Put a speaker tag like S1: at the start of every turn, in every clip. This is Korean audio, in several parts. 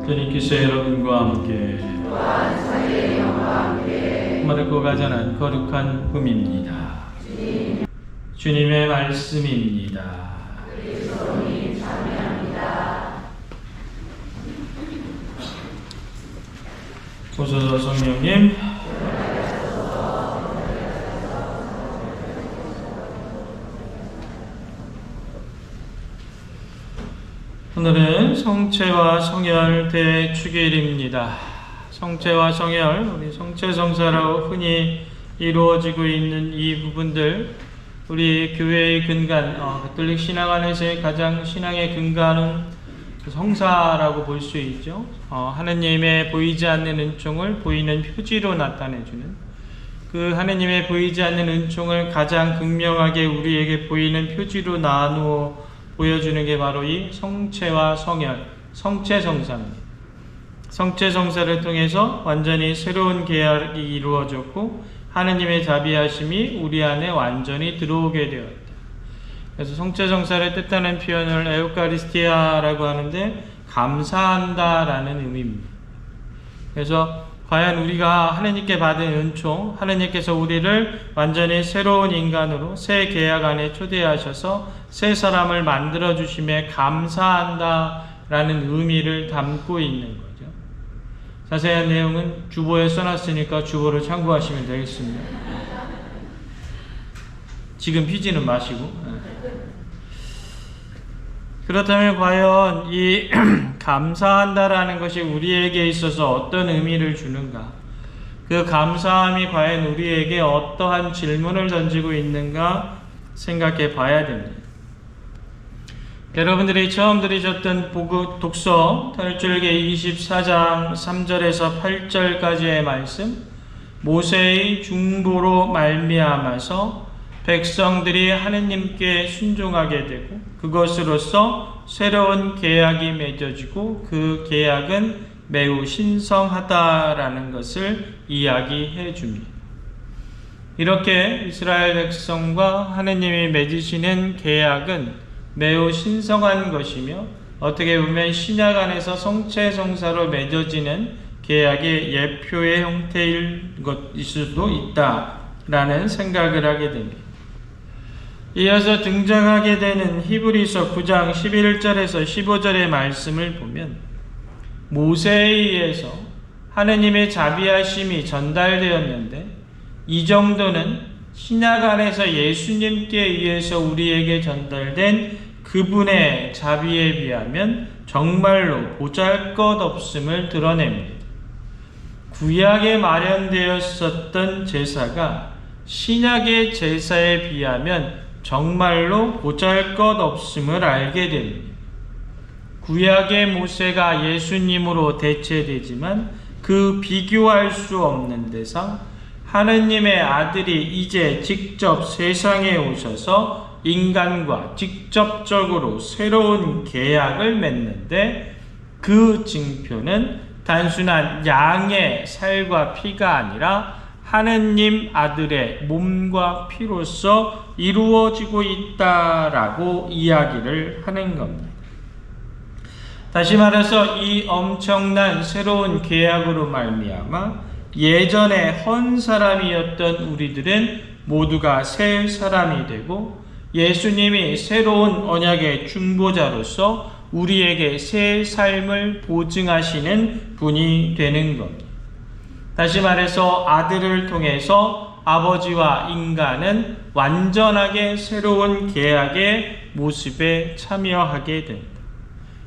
S1: 주님께서 여러분과 함께 마르코 가전한 거룩한 꿈입니다. 주님의 말씀입니다. 오소서 성령님. 오늘은 성체와 성혈 대축일입니다. 성체와 성혈, 우리 성체성사로 흔히 이루어지고 있는 이 부분들, 우리 교회의 근간, 가톨릭 신앙 안에서의 가장 신앙의 근간은 성사라고 볼 수 있죠. 하느님의 보이지 않는 은총을 보이는 표지로 나타내주는, 그 하느님의 보이지 않는 은총을 가장 극명하게 우리에게 보이는 표지로 나누어 보여주는 게 바로 이 성체와 성혈, 성체성사입니다. 성체성사를 통해서 완전히 새로운 계약이 이루어졌고 하느님의 자비하심이 우리 안에 완전히 들어오게 되었다. 그래서 성체성사를 뜻하는 표현을 에우카리스티아라고 하는데 감사한다라는 의미입니다. 그래서 과연 우리가 하느님께 받은 은총, 하느님께서 우리를 완전히 새로운 인간으로 새 계약 안에 초대하셔서 새 사람을 만들어 주심에 감사한다라는 의미를 담고 있는 거죠. 자세한 내용은 주보에 써놨으니까 주보를 참고하시면 되겠습니다. 지금 피지는 마시고. 그렇다면 과연 이 감사한다라는 것이 우리에게 있어서 어떤 의미를 주는가? 그 감사함이 과연 우리에게 어떠한 질문을 던지고 있는가 생각해 봐야 됩니다. 여러분들이 처음 들으셨던 독서 탈출기 24장 3절에서 8절까지의 말씀, 모세의 중보로 말미암아서 백성들이 하느님께 순종하게 되고 그것으로서 새로운 계약이 맺어지고 그 계약은 매우 신성하다라는 것을 이야기해 줍니다. 이렇게 이스라엘 백성과 하느님이 맺으시는 계약은 매우 신성한 것이며 어떻게 보면 신약 안에서 성체성사로 맺어지는 계약의 예표의 형태일 것일 수도 있다라는 생각을 하게 됩니다. 이어서 등장하게 되는 히브리서 9장 11절에서 15절의 말씀을 보면 모세에 의해서 하느님의 자비하심이 전달되었는데 이 정도는 신약 안에서 예수님께 의해서 우리에게 전달된 그분의 자비에 비하면 정말로 보잘것없음을 드러냅니다. 구약에 마련되었었던 제사가 신약의 제사에 비하면 정말로 보잘것없음을 알게 됩니다. 구약의 모세가 예수님으로 대체되지만 그 비교할 수 없는 대상, 하느님의 아들이 이제 직접 세상에 오셔서 인간과 직접적으로 새로운 계약을 맺는데 그 징표는 단순한 양의 살과 피가 아니라 하느님 아들의 몸과 피로서 이루어지고 있다라고 이야기를 하는 겁니다. 다시 말해서 이 엄청난 새로운 계약으로 말미암아 예전에 헌 사람이었던 우리들은 모두가 새 사람이 되고 예수님이 새로운 언약의 중보자로서 우리에게 새 삶을 보증하시는 분이 되는 겁니다. 다시 말해서 아들을 통해서 아버지와 인간은 완전하게 새로운 계약의 모습에 참여하게 됩니다.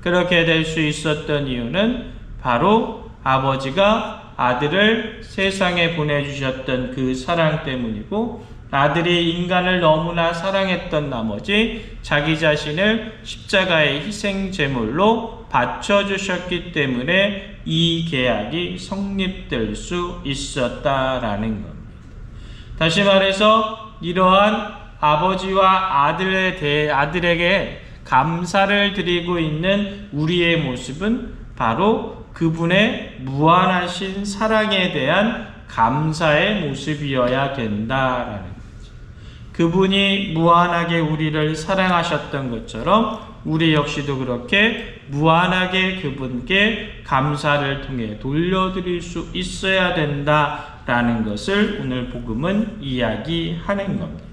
S1: 그렇게 될 수 있었던 이유는 바로 아버지가 아들을 세상에 보내주셨던 그 사랑 때문이고 아들이 인간을 너무나 사랑했던 나머지 자기 자신을 십자가의 희생 제물로 바쳐주셨기 때문에 이 계약이 성립될 수 있었다라는 겁니다. 다시 말해서 이러한 아버지와 아들에게 감사를 드리고 있는 우리의 모습은 바로 그분의 무한하신 사랑에 대한 감사의 모습이어야 된다라는 거죠. 그분이 무한하게 우리를 사랑하셨던 것처럼 우리 역시도 그렇게 무한하게 그분께 감사를 통해 돌려드릴 수 있어야 된다라는 것을 오늘 복음은 이야기하는 겁니다.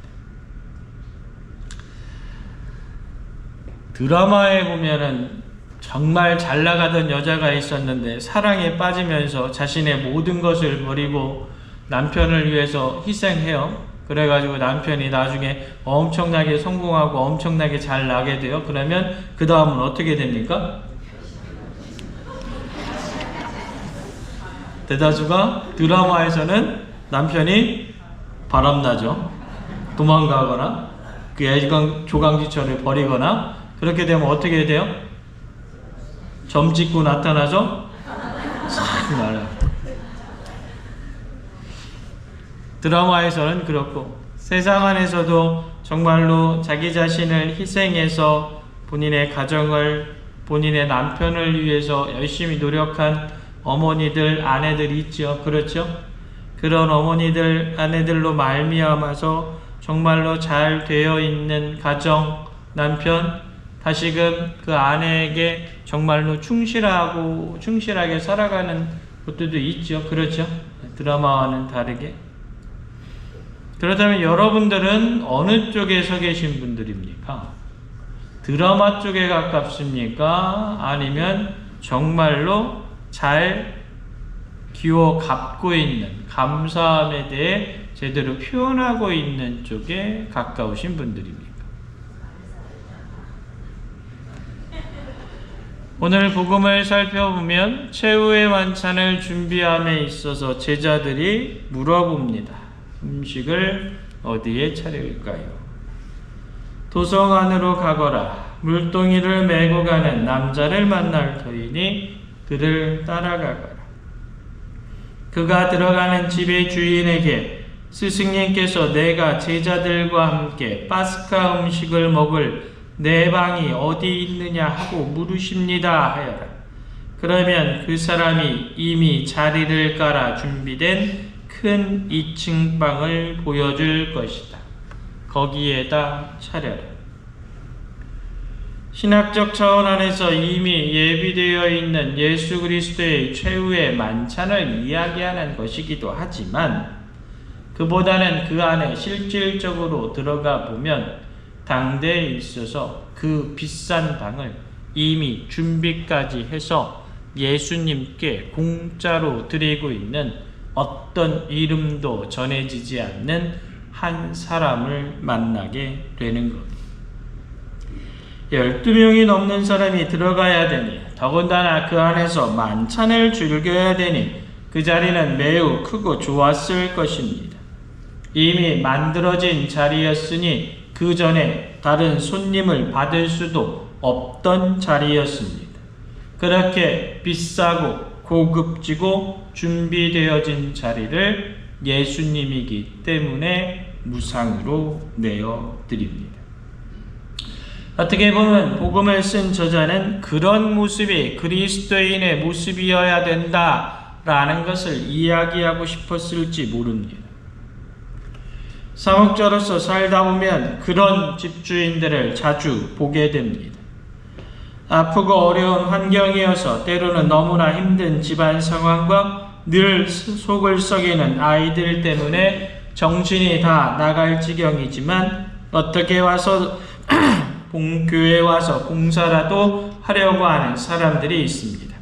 S1: 드라마에 보면은 정말 잘 나가던 여자가 있었는데 사랑에 빠지면서 자신의 모든 것을 버리고 남편을 위해서 희생해요. 그래가지고 남편이 나중에 엄청나게 성공하고 엄청나게 잘 나게 돼요. 그러면 그 다음은 어떻게 됩니까? 대다수가 드라마에서는 남편이 바람나죠. 도망가거나 그 조강지처를 버리거나 그렇게 되면 어떻게 돼요? 점 찍고 나타나죠? 싹 말아요. 드라마에서는 그렇고 세상 안에서도 정말로 자기 자신을 희생해서 본인의 가정을, 본인의 남편을 위해서 열심히 노력한 어머니들, 아내들 있죠. 그렇죠? 그런 어머니들, 아내들로 말미암아서 정말로 잘 되어 있는 가정, 남편, 다시금 그 아내에게 정말로 충실하게 살아가는 것들도 있죠. 그렇죠? 드라마와는 다르게. 그렇다면 여러분들은 어느 쪽에 서 계신 분들입니까? 드라마 쪽에 가깝습니까? 아니면 정말로 잘 기워 갚고 있는, 감사함에 대해 제대로 표현하고 있는 쪽에 가까우신 분들입니까? 오늘 복음을 살펴보면 최후의 만찬을 준비함에 있어서 제자들이 물어봅니다. 음식을 어디에 차릴까요? 도성 안으로 가거라. 물동이를 메고 가는 남자를 만날 터이니 그를 따라가거라. 그가 들어가는 집의 주인에게 스승님께서 내가 제자들과 함께 파스카 음식을 먹을 내 방이 어디 있느냐 하고 물으십니다 하여라. 그러면 그 사람이 이미 자리를 깔아 준비된 큰 2층 방을 보여줄 것이다. 거기에다 차려라. 신학적 차원 안에서 이미 예비되어 있는 예수 그리스도의 최후의 만찬을 이야기하는 것이기도 하지만 그보다는 그 안에 실질적으로 들어가 보면 당대에 있어서 그 비싼 방을 이미 준비까지 해서 예수님께 공짜로 드리고 있는 어떤 이름도 전해지지 않는 한 사람을 만나게 되는 것. 12명이 넘는 사람이 들어가야 되니 더군다나 그 안에서 만찬을 즐겨야 되니 그 자리는 매우 크고 좋았을 것입니다. 이미 만들어진 자리였으니 그 전에 다른 손님을 받을 수도 없던 자리였습니다. 그렇게 비싸고 고급지고 준비되어진 자리를 예수님이기 때문에 무상으로 내어드립니다. 어떻게 보면 복음을 쓴 저자는 그런 모습이 그리스도인의 모습이어야 된다라는 것을 이야기하고 싶었을지 모릅니다. 사목자로서 살다 보면 그런 집주인들을 자주 보게 됩니다. 아프고 어려운 환경이어서 때로는 너무나 힘든 집안 상황과 늘 속을 썩이는 아이들 때문에 정신이 다 나갈 지경이지만 어떻게 와서 교회에 와서 봉사라도 하려고 하는 사람들이 있습니다.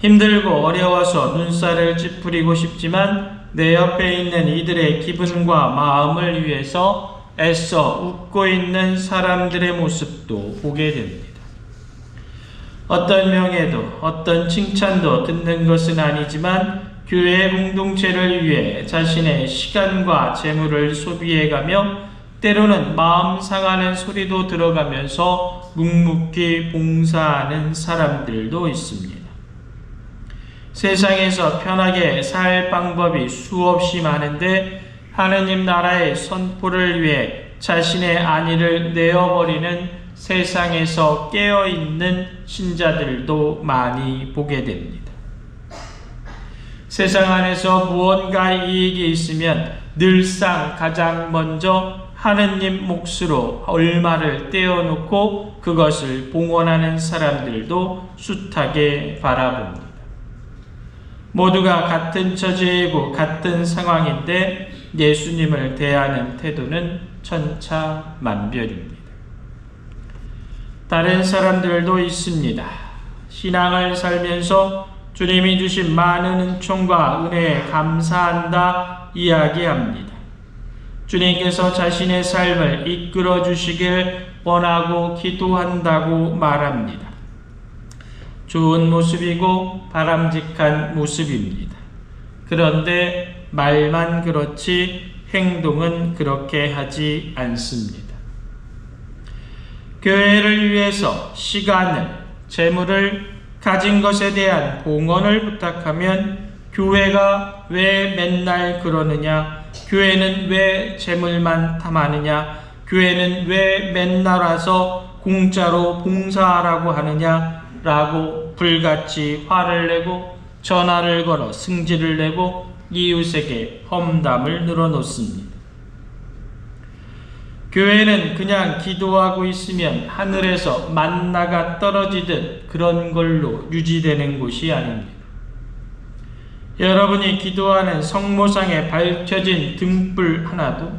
S1: 힘들고 어려워서 눈살을 찌푸리고 싶지만 내 옆에 있는 이들의 기분과 마음을 위해서 애써 웃고 있는 사람들의 모습도 보게 됩니다. 어떤 명예도 어떤 칭찬도 듣는 것은 아니지만 교회 공동체를 위해 자신의 시간과 재물을 소비해가며 때로는 마음 상하는 소리도 들어가면서 묵묵히 봉사하는 사람들도 있습니다. 세상에서 편하게 살 방법이 수없이 많은데 하느님 나라의 선포를 위해 자신의 안위를 내어버리는 세상에서 깨어있는 신자들도 많이 보게 됩니다. 세상 안에서 무언가 이익이 있으면 늘상 가장 먼저 하느님 몫으로 얼마를 떼어놓고 그것을 봉헌하는 사람들도 숱하게 바라봅니다. 모두가 같은 처지이고 같은 상황인데 예수님을 대하는 태도는 천차만별입니다. 다른 사람들도 있습니다. 신앙을 살면서 주님이 주신 많은 은총과 은혜에 감사한다 이야기합니다. 주님께서 자신의 삶을 이끌어 주시길 원하고 기도한다고 말합니다. 좋은 모습이고 바람직한 모습입니다. 그런데 말만 그렇지 행동은 그렇게 하지 않습니다. 교회를 위해서 시간을, 재물을, 가진 것에 대한 봉헌을 부탁하면 교회가 왜 맨날 그러느냐? 교회는 왜 재물만 탐하느냐? 교회는 왜 맨날 와서 공짜로 봉사하라고 하느냐? 라고 불같이 화를 내고 전화를 걸어 승질을 내고 이웃에게 험담을 늘어놓습니다. 교회는 그냥 기도하고 있으면 하늘에서 만나가 떨어지듯 그런 걸로 유지되는 곳이 아닙니다. 여러분이 기도하는 성모상에 밝혀진 등불 하나도,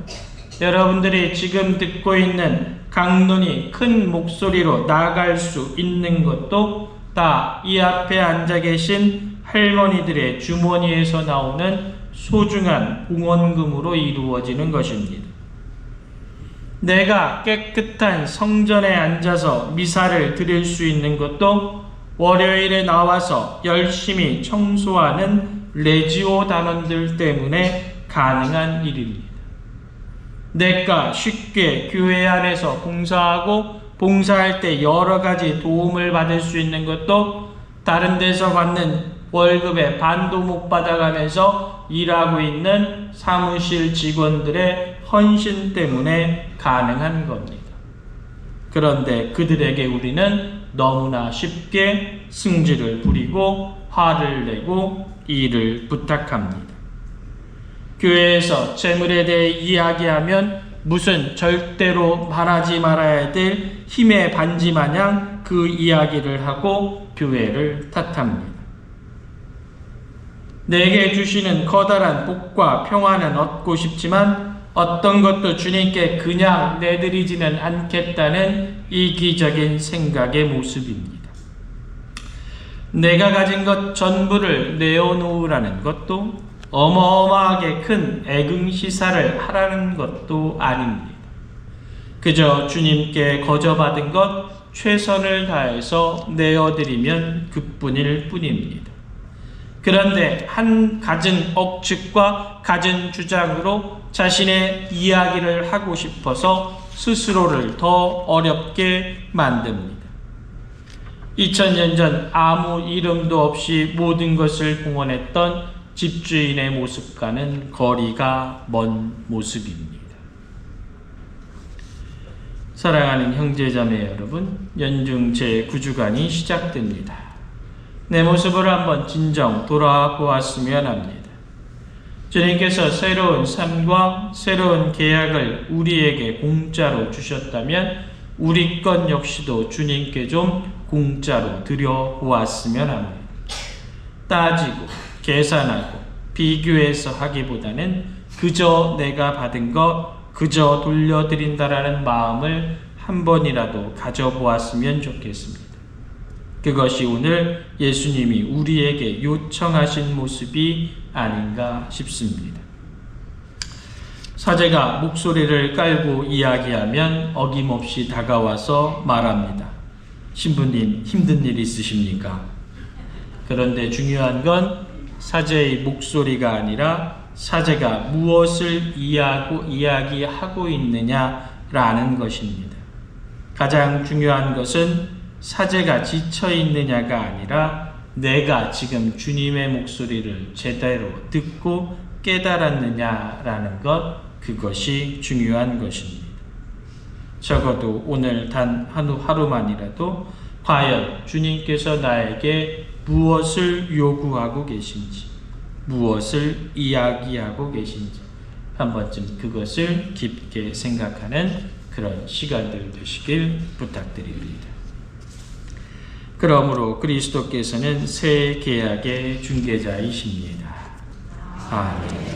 S1: 여러분들이 지금 듣고 있는 강론이 큰 목소리로 나갈 수 있는 것도 다 이 앞에 앉아 계신 할머니들의 주머니에서 나오는 소중한 봉헌금으로 이루어지는 것입니다. 내가 깨끗한 성전에 앉아서 미사를 드릴 수 있는 것도 월요일에 나와서 열심히 청소하는 레지오 단원들 때문에 가능한 일입니다. 내가 쉽게 교회 안에서 봉사하고 봉사할 때 여러 가지 도움을 받을 수 있는 것도 다른 데서 받는 월급의 반도 못 받아가면서 일하고 있는 사무실 직원들의 헌신 때문에 가능한 겁니다. 그런데 그들에게 우리는 너무나 쉽게 승질을 부리고 화를 내고 일을 부탁합니다. 교회에서 재물에 대해 이야기하면 무슨 절대로 말하지 말아야 될 힘의 반지 마냥 그 이야기를 하고 교회를 탓합니다. 내게 주시는 커다란 복과 평안은 얻고 싶지만 어떤 것도 주님께 그냥 내드리지는 않겠다는 이기적인 생각의 모습입니다. 내가 가진 것 전부를 내어놓으라는 것도 어마어마하게 큰 애금시사를 하라는 것도 아닙니다. 그저 주님께 거저받은 것 최선을 다해서 내어드리면 그뿐일 뿐입니다. 그런데 한 갖은 억측과 갖은 주장으로 자신의 이야기를 하고 싶어서 스스로를 더 어렵게 만듭니다. 2000년 전 아무 이름도 없이 모든 것을 봉헌했던 집주인의 모습과는 거리가 먼 모습입니다. 사랑하는 형제자매 여러분, 연중 제9주간이 시작됩니다. 내 모습을 한번 진정 돌아보았으면 합니다. 주님께서 새로운 삶과 새로운 계약을 우리에게 공짜로 주셨다면 우리 것 역시도 주님께 좀 공짜로 드려보았으면 합니다. 따지고 계산하고 비교해서 하기보다는 그저 내가 받은 것 그저 돌려드린다라는 마음을 한 번이라도 가져보았으면 좋겠습니다. 그것이 오늘 예수님이 우리에게 요청하신 모습이 아닌가 싶습니다. 사제가 목소리를 깔고 이야기하면 어김없이 다가와서 말합니다. 신부님, 힘든 일 있으십니까? 그런데 중요한 건 사제의 목소리가 아니라 사제가 무엇을 이야기하고 있느냐라는 것입니다. 가장 중요한 것은 사제가 지쳐 있느냐가 아니라 내가 지금 주님의 목소리를 제대로 듣고 깨달았느냐라는 것, 그것이 중요한 것입니다. 적어도 오늘 단 하루만이라도 과연 주님께서 나에게 무엇을 요구하고 계신지, 무엇을 이야기하고 계신지, 한 번쯤 그것을 깊게 생각하는 그런 시간들 되시길 부탁드립니다. 그러므로 그리스도께서는 새 계약의 중개자이십니다. 아멘.